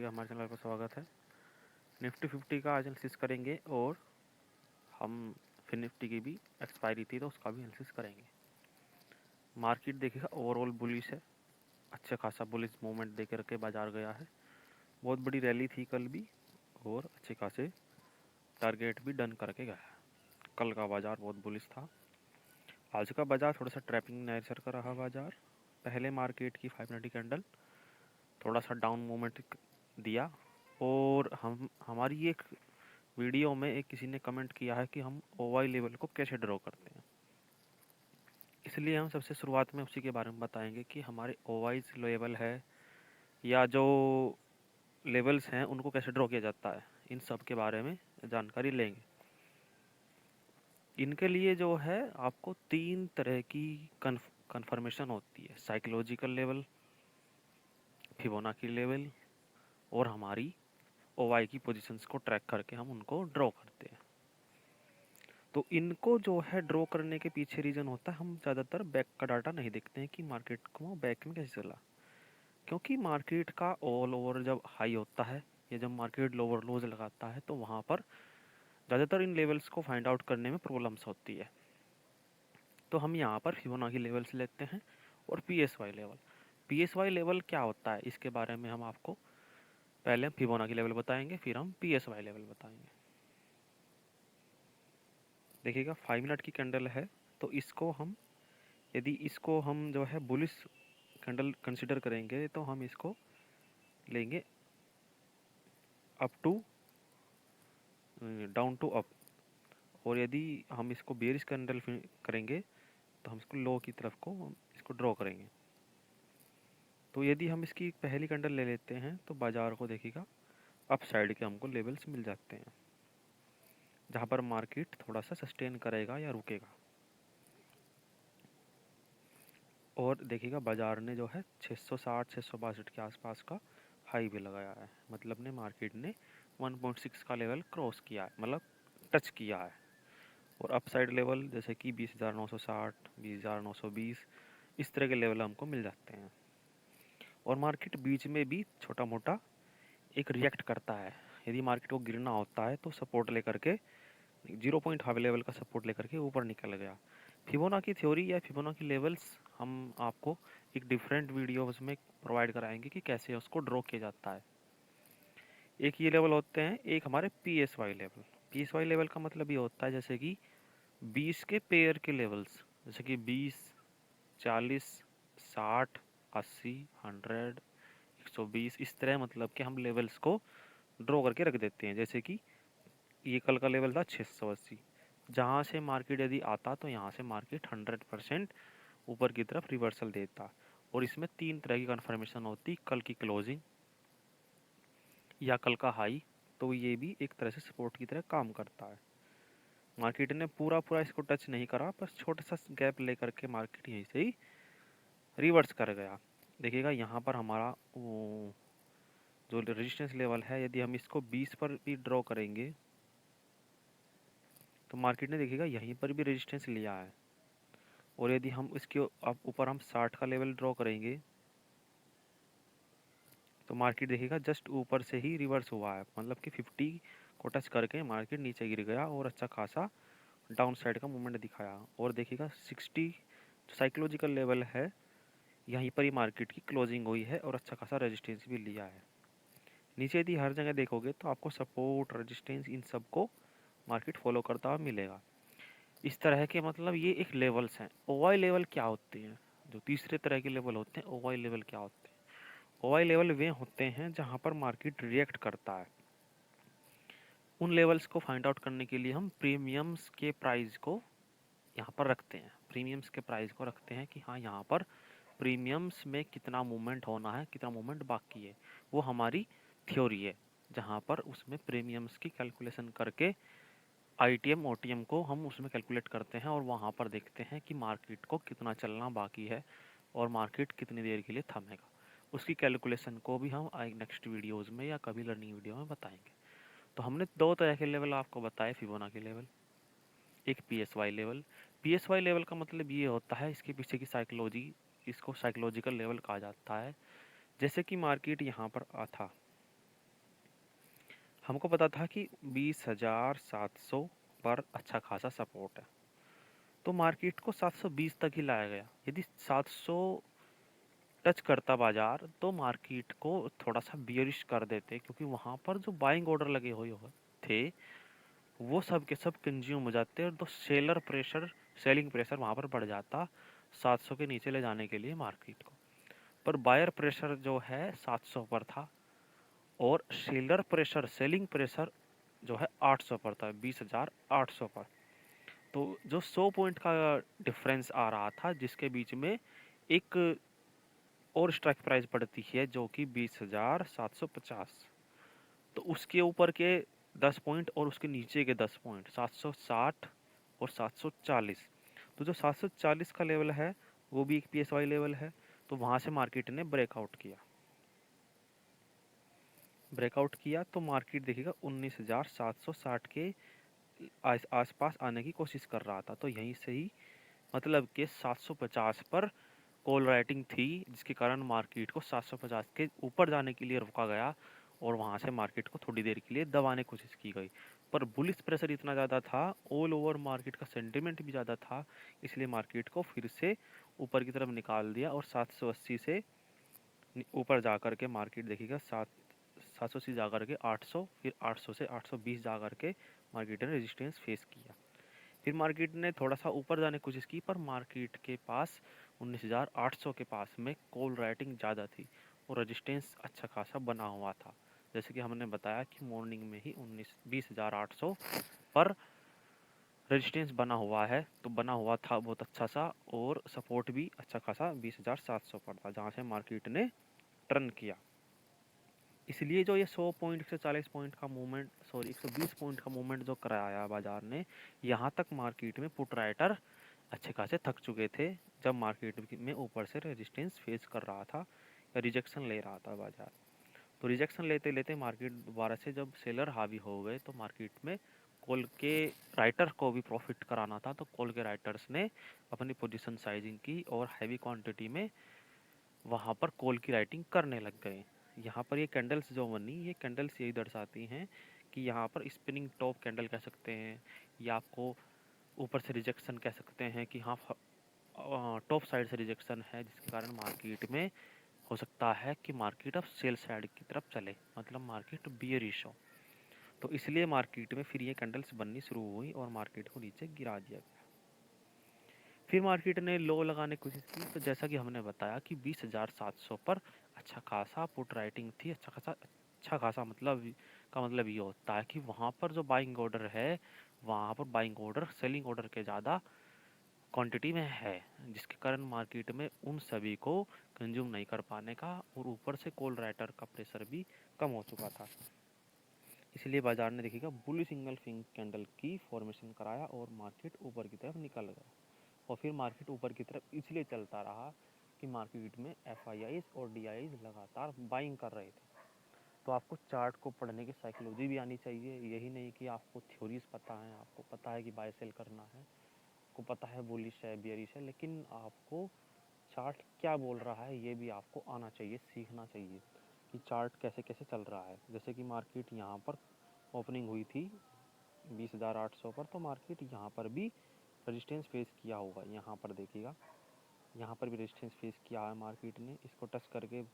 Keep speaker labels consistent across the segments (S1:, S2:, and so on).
S1: हमारे चैनल पर स्वागत है। निफ्टी 50 का आज एनालिसिस करेंगे और हम फिर निफ्टी की भी एक्सपायरी थी तो उसका भी एनालिसिस करेंगे। मार्केट देखिएगा ओवरऑल बुलिश है, अच्छा खासा बुलिश मूवमेंट दे करके बाजार गया है। बहुत बड़ी रैली थी कल भी और अच्छे खासे टारगेट भी डन करके गया है। कल का बाजार बहुत बुलिश था। आज का बाजार थोड़ा सा ट्रैपिंग नेचर का रहा बाजार। पहले मार्केट की 590 कैंडल थोड़ा सा डाउन मूवमेंट दिया और हमारी एक वीडियो में एक किसी ने कमेंट किया है कि हम ओवाई लेवल को कैसे ड्रॉ करते हैं, इसलिए हम सबसे शुरुआत में उसी के बारे में बताएंगे कि हमारे ओवाई लेवल है या जो लेवल्स हैं उनको कैसे ड्रॉ किया जाता है। इन सब के बारे में जानकारी लेंगे। इनके लिए जो है आपको 3 तरह की कन्फर्मेशन होती है: साइकोलॉजिकल लेवल, फिबोनाची लेवल और हमारी ओवाई की पोजीशंस को ट्रैक करके हम उनको ड्रॉ करते हैं। तो इनको जो है ड्रॉ करने के पीछे रीज़न होता है, हम ज़्यादातर बैक का डाटा नहीं देखते हैं कि मार्केट को बैक में कैसे चला, क्योंकि मार्केट का ऑल ओवर जब हाई होता है या जब मार्केट लोअर लोज लगाता है तो वहाँ पर ज़्यादातर इन लेवल्स को फाइंड आउट करने में प्रॉब्लम्स होती है। तो हम यहाँ पर फिबोनाची लेवल्स लेते हैं और पीएसवाई लेवल। पीएसवाई लेवल क्या होता है इसके बारे में हम आपको पहले हम फिबोनाची लेवल बताएंगे, फिर हम पीएसवाई लेवल बताएंगे। देखिएगा 5 मिनट की कैंडल है, तो इसको हम जो है बुलिश कैंडल कंसिडर करेंगे तो हम इसको लेंगे up to down to up, और यदि हम इसको बेरिश कैंडल करेंगे तो हम इसको लो की तरफ को इसको ड्रॉ करेंगे। तो यदि हम इसकी पहली कैंडल ले लेते हैं तो बाजार को देखिएगा अप साइड के हमको लेवल्स मिल जाते हैं, जहाँ पर मार्केट थोड़ा सा सस्टेन करेगा या रुकेगा। और देखिएगा बाजार ने जो है 660-662 के आसपास का हाई भी लगाया है, मतलब ने मार्केट ने 1.6 का लेवल क्रॉस किया है, मतलब टच किया है। और अपसाइड लेवल जैसे कि 20,960, 20,920 इस तरह के लेवल हमको मिल जाते हैं। और मार्केट बीच में भी छोटा मोटा एक रिएक्ट करता है। यदि मार्केट को गिरना होता है तो सपोर्ट लेकर के 0.5 लेवल का सपोर्ट लेकर के ऊपर निकल गया। फिबोनाची थ्योरी या फिबोनाची लेवल्स हम आपको एक डिफरेंट वीडियोस में प्रोवाइड कराएंगे कि कैसे उसको ड्रॉ किया जाता है। एक ये लेवल होते हैं, एक हमारे पीएसवाई लेवल। पीएसवाई लेवल का मतलब ये होता है जैसे कि 20 के पेयर के लेवल्स, जैसे कि 20, 40, 60, 80, 100, 120 इस तरह, मतलब कि हम लेवल्स को ड्रॉ करके रख देते हैं। जैसे कि ये कल का लेवल था 680, जहाँ से मार्केट यदि आता तो यहाँ से मार्केट 100% ऊपर की तरफ रिवर्सल देता। और इसमें 3 तरह की कन्फर्मेशन होती: कल की क्लोजिंग या कल का हाई, तो ये भी एक तरह से सपोर्ट की तरह काम करता है। मार्केट ने पूरा इसको टच नहीं करा, बस छोटा सा गैप लेकर के मार्केट यहीं से ही रिवर्स कर गया। देखिएगा यहाँ पर हमारा जो रेजिस्टेंस लेवल है, यदि हम इसको 20 पर भी ड्रॉ करेंगे तो मार्केट ने देखिएगा यहीं पर भी रेजिस्टेंस लिया है। और यदि हम इसके ऊपर हम 60 का लेवल ड्रॉ करेंगे तो मार्केट देखिएगा जस्ट ऊपर से ही रिवर्स हुआ है, मतलब कि 50 को टच करके मार्केट नीचे गिर गया और अच्छा खासा डाउन साइड का मूवमेंट दिखाया। और देखिएगा 60 जो साइकोलॉजिकल लेवल है, यहीं पर ही मार्केट की क्लोजिंग हुई है और अच्छा खासा रेजिस्टेंस भी लिया है। नीचे यदि हर जगह देखोगे तो आपको सपोर्ट रेजिस्टेंस इन सब को मार्केट फॉलो करता हुआ मिलेगा। इस तरह के मतलब ये एक लेवल्स हैं। ओवाई लेवल क्या होते हैं? जो तीसरे तरह के लेवल होते हैं, ओवाई लेवल क्या होते हैं? ओवाई लेवल वे होते हैं जहाँ पर मार्केट रिएक्ट करता है। उन लेवल्स को फाइंड आउट करने के लिए हम प्रीमियम्स के प्राइस को यहाँ पर रखते हैं। प्रीमियम्स के प्राइस को रखते हैं कि हाँ, यहाँ पर प्रीमियम्स में कितना मूवमेंट होना है, कितना मूवमेंट बाकी है। वो हमारी थ्योरी है, जहाँ पर उसमें प्रीमियम्स की कैलकुलेशन करके आईटीएम ओटीएम को हम उसमें कैलकुलेट करते हैं और वहाँ पर देखते हैं कि मार्केट को कितना चलना बाकी है और मार्केट कितनी देर के लिए थमेगा। उसकी कैलकुलेशन को भी हम नेक्स्ट वीडियोज़ में या कभी लर्निंग वीडियो में बताएंगे। तो हमने 2 तरह के लेवल आपको बताए, फिबोनाची लेवल, एक पीएसवाई लेवल। पीएसवाई लेवल का मतलब ये होता है, इसके पीछे की साइकोलॉजी, इसको साइकोलॉजिकल लेवल कहा जाता है। जैसे कि मार्केट यहाँ पर था हमको पता था कि 20,700 पर अच्छा खासा सपोर्ट है, तो मार्केट को 720 तक ही लाया गया। यदि 700 टच करता बाजार तो मार्केट को थोड़ा सा बियरिश कर देते, क्योंकि वहां पर जो बाइंग ऑर्डर लगे हुए थे वो सब के सब कंज्यूम हो जाते और तो सेलिंग प्रेशर वहां पर बढ़ जाता 700 के नीचे ले जाने के लिए मार्केट को। पर बायर प्रेशर जो है 700 पर था और सेलिंग प्रेशर जो है 800 पर था, 20,800 पर। तो जो 100 पॉइंट का डिफरेंस आ रहा था जिसके बीच में एक और स्ट्राइक प्राइस पड़ती है जो कि 20,750, तो उसके ऊपर के 10 पॉइंट और उसके नीचे के 10 पॉइंट 760 और 740। तो जो 740 का लेवल है वो भी एक पीएसवाई लेवल है, तो वहां से मार्केट ने ब्रेकआउट किया तो मार्केट देखिएगा 19,760 के आसपास आने की कोशिश कर रहा था। तो यहीं से ही मतलब कि 750 पर कॉल राइटिंग थी, जिसके कारण मार्केट को 750 के ऊपर जाने के लिए रोका गया और वहां से मार्केट को थोड़ी देर के लिए दबाने की कोशिश की गई। पर बुलिश प्रेशर इतना ज़्यादा था, ऑल ओवर मार्केट का सेंटिमेंट भी ज़्यादा था, इसलिए मार्केट को फिर से ऊपर की तरफ निकाल दिया और 780 से ऊपर जाकर के मार्केट देखिएगा 780 जा कर के 800, फिर 800 से 820 जा कर के मार्केट ने रेजिस्टेंस फेस किया। फिर मार्केट ने थोड़ा सा ऊपर जाने की कोशिश की, पर मार्केट के पास 19,800 के पास में कॉल राइटिंग ज़्यादा थी और रेजिस्टेंस अच्छा खासा बना हुआ था। जैसे कि हमने बताया कि मॉर्निंग में ही 20,800 पर रेजिस्टेंस बना हुआ है, तो बना हुआ था बहुत अच्छा सा, और सपोर्ट भी अच्छा खासा 20,700 पर था जहाँ से मार्केट ने टर्न किया। इसलिए जो ये 100 पॉइंट 140 पॉइंट का मूवमेंट, सॉरी 120 पॉइंट का मूवमेंट जो कराया बाजार ने, यहाँ तक मार्केट में पुट राइटर अच्छे खासे थक चुके थे जब मार्केट में ऊपर से रेजिस्टेंस फेस कर रहा था या रिजेक्शन ले रहा था बाजार। तो रिजेक्शन लेते लेते मार्केट दोबारा से जब सेलर हावी हो गए तो मार्केट में कॉल के राइटर को भी प्रॉफिट कराना था, तो कॉल के राइटर्स ने अपनी पोजीशन साइजिंग की और हैवी क्वांटिटी में वहाँ पर कॉल की राइटिंग करने लग गए। यहाँ पर ये कैंडल्स जो बनी, ये कैंडल्स यही दर्शाती हैं कि यहाँ पर स्पिनिंग टॉप कैंडल कह सकते हैं, या आपको ऊपर से रिजेक्शन कह सकते हैं कि हाँ टॉप साइड से रिजेक्शन है, जिसके कारण मार्केट में हो सकता है कि मार्केट अब सेल साइड की तरफ चले, मतलब मार्केट बियरिश हो। तो इसलिए मार्केट में फिर ये कैंडल्स बननी शुरू हुई और मार्केट को नीचे गिरा दिया गया। फिर मार्केट ने लो लगाने की कोशिश की, तो जैसा कि हमने बताया कि 20,700 पर अच्छा खासा पुट राइटिंग थी। अच्छा खासा मतलब का मतलब ये होता है कि वहाँ पर जो बाइंग ऑर्डर है, वहाँ पर बाइंग ऑर्डर सेलिंग ऑर्डर के ज़्यादा क्वांटिटी में है, जिसके कारण मार्केट में उन सभी को कंज्यूम नहीं कर पाने का और ऊपर से कॉल राइटर का प्रेशर भी कम हो चुका था। इसलिए बाजार ने देखिएगा बुली सिंगल फिंग कैंडल की फॉर्मेशन कराया और मार्केट ऊपर की तरफ निकल गया। और फिर मार्केट ऊपर की तरफ इसलिए चलता रहा कि मार्केट में एफआईआईज और डीआईज लगातार बाइंग कर रहे थे। तो आपको चार्ट को पढ़ने की साइकोलॉजी भी आनी चाहिए, यही नहीं कि आपको थ्योरीज पता है, आपको पता है कि बाय सेल करना है, आपको पता है बुलिश है बियरिश है, लेकिन आपको चार्ट क्या बोल रहा है ये भी आपको आना चाहिए, सीखना चाहिए कि चार्ट कैसे कैसे चल रहा है। जैसे कि मार्केट यहाँ पर ओपनिंग हुई थी 20,800 पर, तो मार्केट यहाँ पर भी रेजिस्टेंस फेस किया होगा। यहाँ पर देखिएगा, यहाँ पर भी रेजिस्टेंस फेस किया है मार्केट ने, इसको टच करके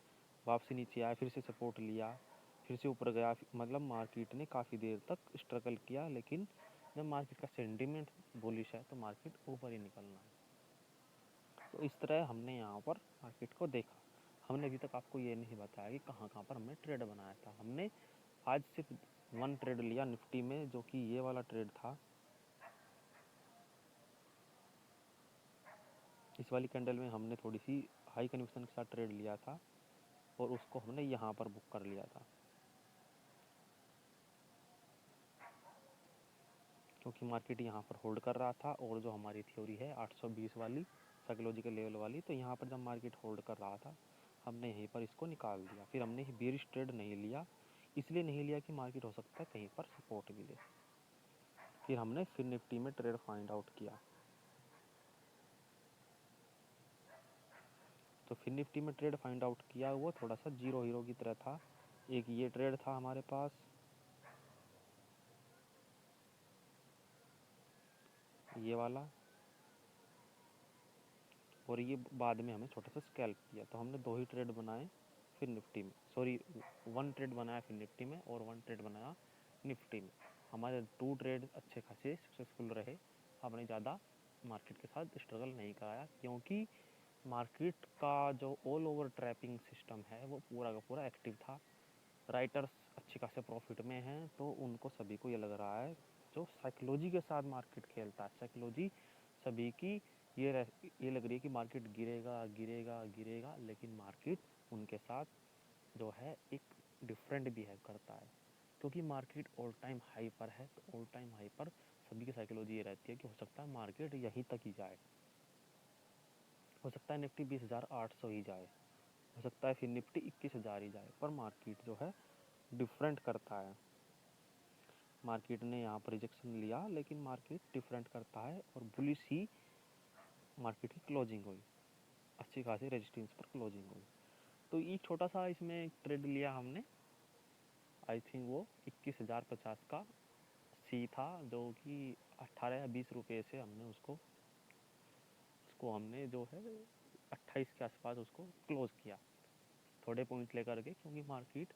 S1: वापसी नीचे आया, फिर से सपोर्ट लिया, फिर से ऊपर गया, मतलब मार्केट ने काफ़ी देर तक स्ट्रगल किया, लेकिन जब मार्केट का सेंटिमेंट बुलिश है तो मार्केट ऊपर ही निकलना है। तो इस तरह हमने यहाँ पर मार्केट को देखा। हमने अभी तक आपको ये नहीं बताया कि कहाँ कहाँ पर हमने ट्रेड बनाया था। हमने आज सिर्फ वन ट्रेड लिया निफ्टी में, जो कि ये वाला ट्रेड था। इस वाली कैंडल में हमने थोड़ी सी हाई कन्विक्शन के साथ ट्रेड लिया था और उसको हमने यहाँ पर बुक कर लिया था, क्योंकि मार्केट यहाँ पर होल्ड कर रहा था और जो हमारी थ्योरी है 820 वाली साइकोलॉजिकल लेवल वाली, तो यहाँ पर जब मार्केट होल्ड कर रहा था हमने यहीं पर इसको निकाल दिया। फिर हमने बेरिश ट्रेड नहीं लिया, इसलिए नहीं लिया कि मार्केट हो सकता है कहीं पर सपोर्ट भी ले। फिर निफ्टी में ट्रेड फाइंड आउट किया, तो फिर निफ्टी में ट्रेड फाइंड आउट किया, वो थोड़ा सा जीरो हीरो की तरह था। एक ये ट्रेड था हमारे पास, ये वाला, और ये बाद में हमने छोटा सा स्कैल्प किया। तो हमने 2 ही ट्रेड बनाए फिर निफ्टी में, सॉरी 1 ट्रेड बनाया फिर निफ्टी में, और 1 ट्रेड बनाया निफ्टी में। हमारे 2 ट्रेड अच्छे खासे सक्सेसफुल रहे। हमने ज़्यादा मार्केट के साथ स्ट्रगल नहीं कराया, क्योंकि मार्केट का जो ऑल ओवर ट्रैपिंग सिस्टम है वो पूरा का पूरा एक्टिव था। राइटर्स अच्छे खासे प्रॉफिट में हैं, तो उनको सभी को ये लग रहा है, जो साइकोलॉजी के साथ मार्केट खेलता है, साइकोलॉजी सभी की ये लग रही है कि मार्केट गिरेगा गिरेगा गिरेगा, लेकिन मार्केट उनके साथ जो है एक डिफरेंट बिहेव करता है, क्योंकि मार्केट ऑल टाइम हाई पर है। तो ऑल टाइम हाई पर सभी की साइकोलॉजी ये रहती है कि हो सकता है मार्केट यहीं तक ही जाए, हो सकता है निफ्टी 20,800 ही जाए, हो सकता है फिर निफ्टी 21,000 ही जाए, पर मार्केट जो है डिफरेंट करता है। मार्केट ने यहाँ पर रिजेक्शन लिया, लेकिन मार्केट डिफरेंट करता है, और बुलिश ही मार्केट की क्लोजिंग हुई, अच्छी खासी रेजिस्टेंस पर क्लोजिंग हुई। तो एक छोटा सा इसमें ट्रेड लिया हमने, आई थिंक वो 21,050 का सी था, जो कि 18 या 20 रुपये से हमने उसको हमने जो है 28 के आसपास उसको क्लोज किया, थोड़े पॉइंट लेकर के, क्योंकि मार्केट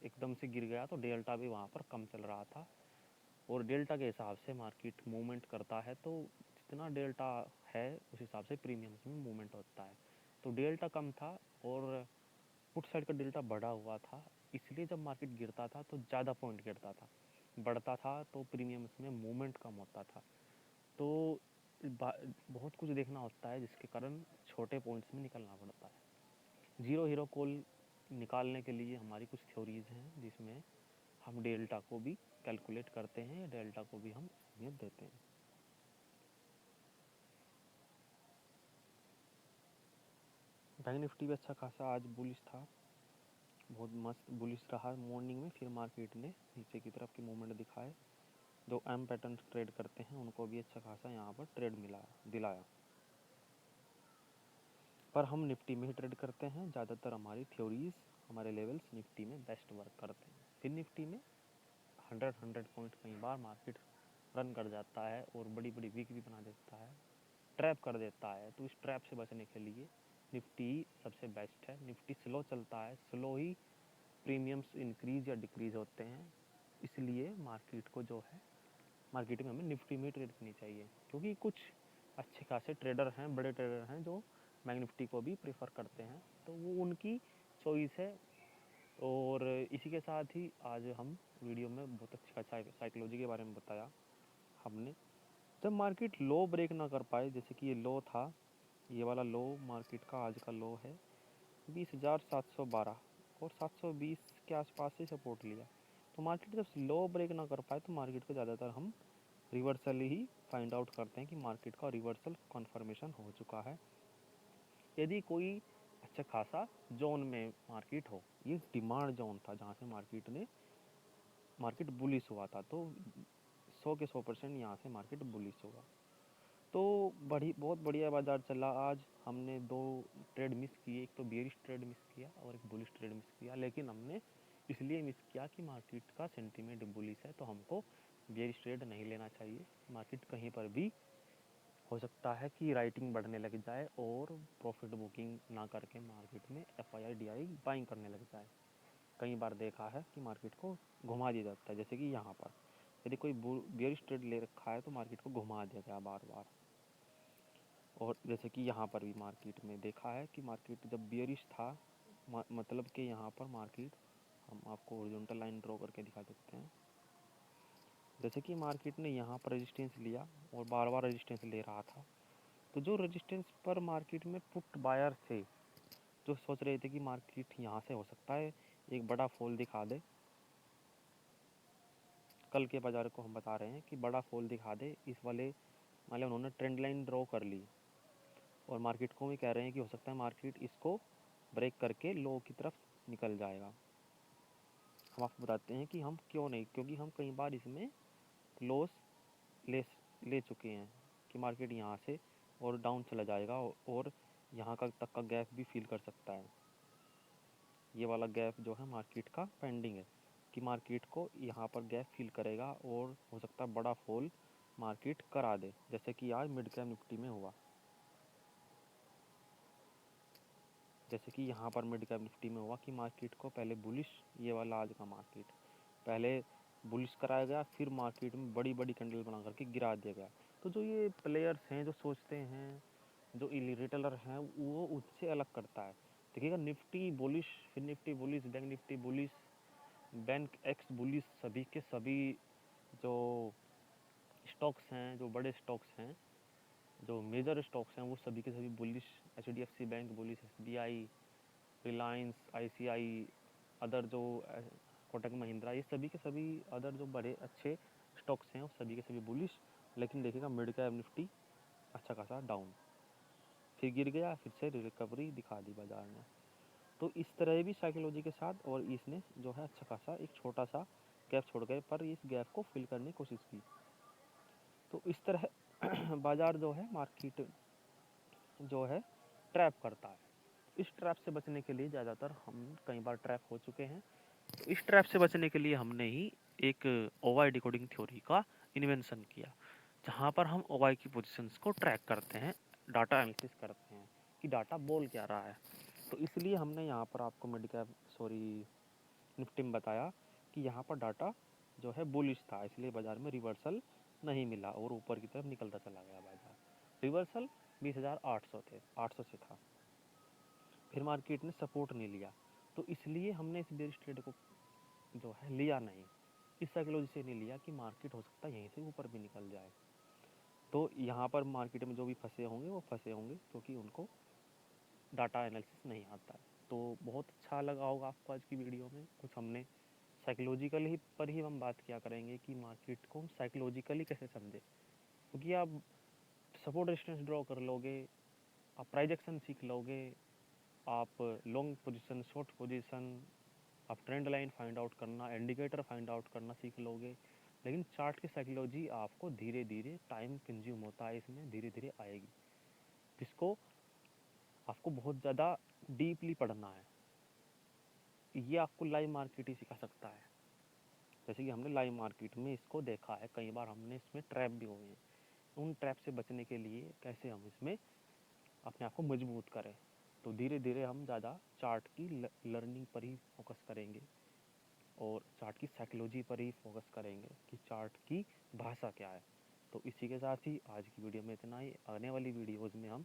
S1: एकदम से गिर गया तो डेल्टा भी वहाँ पर कम चल रहा था, और डेल्टा के हिसाब से मार्केट मूवमेंट करता है, तो जितना डेल्टा है उस हिसाब से प्रीमियम्स में मूवमेंट होता है। तो डेल्टा कम था और पुट साइड का डेल्टा बढ़ा हुआ था, इसलिए जब मार्केट गिरता था तो ज़्यादा पॉइंट गिरता था, बढ़ता था तो प्रीमियम्स में मूवमेंट कम होता था। तो बहुत कुछ देखना होता है, जिसके कारण छोटे पॉइंट्स में निकलना पड़ता है। जीरो हीरो कॉल निकालने के लिए हमारी कुछ थ्योरीज हैं, जिसमें हम डेल्टा को भी कैलकुलेट करते हैं, डेल्टा को भी हम अहमियत देते हैं। बैंक निफ्टी भी अच्छा खासा आज बुलिश था, बहुत मस्त बुलिश रहा मॉर्निंग में, फिर मार्केट ने नीचे की तरफ की मूवमेंट दिखाए। जो एम पैटर्न ट्रेड करते हैं उनको भी अच्छा खासा यहाँ पर ट्रेड दिलाया, पर हम निफ्टी में ही ट्रेड करते हैं। ज़्यादातर हमारी थ्योरीज, हमारे लेवल्स निफ्टी में बेस्ट वर्क करते हैं। फिर निफ्टी में 100 पॉइंट कई बार मार्केट रन कर जाता है और बड़ी बड़ी वीक भी बना देता है, ट्रैप कर देता है। तो इस ट्रैप से बचने के लिए निफ्टी सबसे बेस्ट है। निफ्टी स्लो चलता है, स्लो ही प्रीमियम्स इंक्रीज या डिक्रीज होते हैं, इसलिए मार्केट को जो है मार्केट में हमें निफ्टी में ट्रेड करनी चाहिए, क्योंकि कुछ अच्छे खासे ट्रेडर हैं, बड़े ट्रेडर हैं, जो बैंक निफ्टी को भी प्रेफर करते हैं, तो वो उनकी चॉइस है। और इसी के साथ ही आज हम वीडियो में बहुत अच्छा साइकोलॉजी के बारे में बताया हमने। जब मार्केट लो ब्रेक ना कर पाए, जैसे कि ये लो था, ये वाला लो मार्केट का आज का लो है 20,712, और 720 के आसपास से सपोर्ट लिया। तो मार्केट जब लो ब्रेक ना कर पाए तो मार्केट को ज़्यादातर हम रिवर्सल ही फाइंड आउट करते हैं कि मार्केट का रिवर्सल कन्फर्मेशन हो चुका है। यदि कोई अच्छा खासा जोन में मार्केट हो, ये डिमांड जोन था जहाँ से मार्केट बुलिश हुआ था, तो 100 के 100% यहाँ से मार्केट बुलिश हुआ। तो बहुत बढ़िया बाजार चला आज। हमने 2 ट्रेड मिस किए, एक तो बेयरिश ट्रेड मिस किया और एक बुलिश ट्रेड मिस किया, लेकिन हमने इसलिए मिस किया कि मार्केट का सेंटीमेंट बुलिश है, तो हमको बेयरिश ट्रेड नहीं लेना चाहिए। मार्केट कहीं पर भी हो सकता है कि राइटिंग बढ़ने लग जाए और प्रॉफिट बुकिंग ना करके मार्केट में FII DI बाइंग करने लग जाए। कई बार देखा है कि मार्केट को घुमा दिया जाता है, जैसे कि यहाँ पर यदि कोई बेयरिश ट्रेड ले रखा है तो मार्केट को घुमा दिया गया बार बार। और जैसे कि यहाँ पर भी मार्केट में देखा है कि मार्केट जब बेयरिश था, मतलब कि यहाँ पर मार्केट, हम आपको हॉरिजॉन्टल लाइन ड्रॉ करके दिखा देते हैं। जैसे कि मार्केट ने यहाँ पर रेजिस्टेंस लिया और बार बार रेजिस्टेंस ले रहा था, तो जो रेजिस्टेंस पर मार्केट में पुट बायर थे, जो सोच रहे थे कि मार्केट यहाँ से हो सकता है एक बड़ा फॉल दिखा दे, कल के बाजार को हम बता रहे हैं कि बड़ा फॉल दिखा दे इस वाले, मतलब उन्होंने ट्रेंड लाइन ड्रॉ कर ली और मार्केट को भी कह रहे हैं कि हो सकता है मार्केट इसको ब्रेक करके लो की तरफ निकल जाएगा। हम आपको बताते हैं कि हम क्यों नहीं, क्योंकि हम कई बार इसमें लॉस ले ले चुके हैं कि मार्केट यहाँ से और डाउन चला जाएगा और यहाँ का तक का गैप भी फील कर सकता है। ये वाला गैप जो है मार्केट का पेंडिंग है कि मार्केट को यहाँ पर गैप फील करेगा और हो सकता है बड़ा फॉल मार्केट करा दे, जैसे कि आज मिड कैप निफ्टी में हुआ। जैसे कि यहाँ पर मिड कैप निफ्टी में हुआ कि मार्केट को पहले बुलिश, ये वाला आज का मार्केट पहले बुलिश कराया गया, फिर मार्केट में बड़ी बड़ी कैंडल बना करके गिरा दिया गया। तो जो ये प्लेयर्स हैं जो सोचते हैं, जो रिटेलर हैं, वो उससे अलग करता है। देखिएगा निफ्टी बुलिश, फिर Nifty bullish, bank Nifty bullish, bank x bullish, सभी के सभी जो स्टॉक्स हैं, जो बड़े स्टॉक्स हैं, जो मेजर स्टॉक्स हैं, वो सभी के सभी bullish. HDFC bank bullish, SBI, Reliance, ICI, other जो कोटक महिंद्रा, ये सभी के सभी अदर जो बड़े अच्छे स्टॉक्स हैं वो सभी के सभी बुलिश। लेकिन देखिएगा मिड कैप निफ्टी अच्छा खासा डाउन, फिर गिर गया, फिर से रिकवरी दिखा दी बाजार ने। तो इस तरह भी साइकोलॉजी के साथ, और इसने जो है अच्छा खासा एक छोटा सा गैप छोड़ गए, पर इस गैप को फिल करने की कोशिश की। तो इस तरह बाजार जो है, मार्केट जो है ट्रैप करता है। इस ट्रैप से बचने के लिए ज़्यादातर हम कई बार ट्रैप हो चुके हैं। तो इस ट्रैप से बचने के लिए हमने ही एक ओवाई डिकोडिंग थ्योरी का इन्वेंशन किया, जहाँ पर हम ओवाई की पोजीशंस को ट्रैक करते हैं, डाटा एनालिसिस करते हैं कि डाटा बोल क्या रहा है। तो इसलिए हमने यहाँ पर आपको मिड कैप निफ्टी में बताया कि यहाँ पर डाटा जो है बुलिश था, इसलिए बाजार में रिवर्सल नहीं मिला और ऊपर की तरफ निकलता चला गया बाजार। रिवर्सल 20,800 थे, 800 से था, फिर मार्केट ने सपोर्ट नहीं लिया, तो इसलिए हमने इस बेयर ट्रेड को जो है लिया नहीं। इस साइकोलॉजी से नहीं लिया कि मार्केट हो सकता है यहीं से ऊपर भी निकल जाए। तो यहाँ पर मार्केट में जो भी फंसे होंगे वो फंसे होंगे क्योंकि उनको डाटा एनालिसिस नहीं आता है। तो बहुत अच्छा लगा होगा आपको आज की वीडियो में, कुछ हमने साइकोलॉजिकल ही पर ही हम बात किया करेंगे कि मार्केट को हम साइकोलॉजिकली कैसे समझे। क्योंकि आप सपोर्ट रेजिस्टेंस ड्रॉ कर लोगे, आप प्राइस एक्शन सीख लोगे, आप लॉन्ग पोजीशन, शॉर्ट पोजीशन, आप ट्रेंड लाइन फाइंड आउट करना, इंडिकेटर फाइंड आउट करना सीख लोगे। लेकिन चार्ट की साइकोलॉजी आपको धीरे धीरे टाइम कंज्यूम होता है, इसमें धीरे धीरे आएगी, जिसको आपको बहुत ज़्यादा डीपली पढ़ना है। ये आपको लाइव मार्केट ही सिखा सकता है। जैसे कि हमने लाइव मार्केट में इसको देखा है, कई बार हमने इसमें ट्रैप भी हुए हैं। उन ट्रैप से बचने के लिए कैसे हम इसमें अपने आप को मजबूत करें। तो धीरे धीरे हम ज़्यादा चार्ट की लर्निंग पर ही फोकस करेंगे और चार्ट की साइकोलॉजी पर ही फोकस करेंगे कि चार्ट की भाषा क्या है। तो इसी के साथ ही आज की वीडियो में इतना ही। आने वाली वीडियोज़ में हम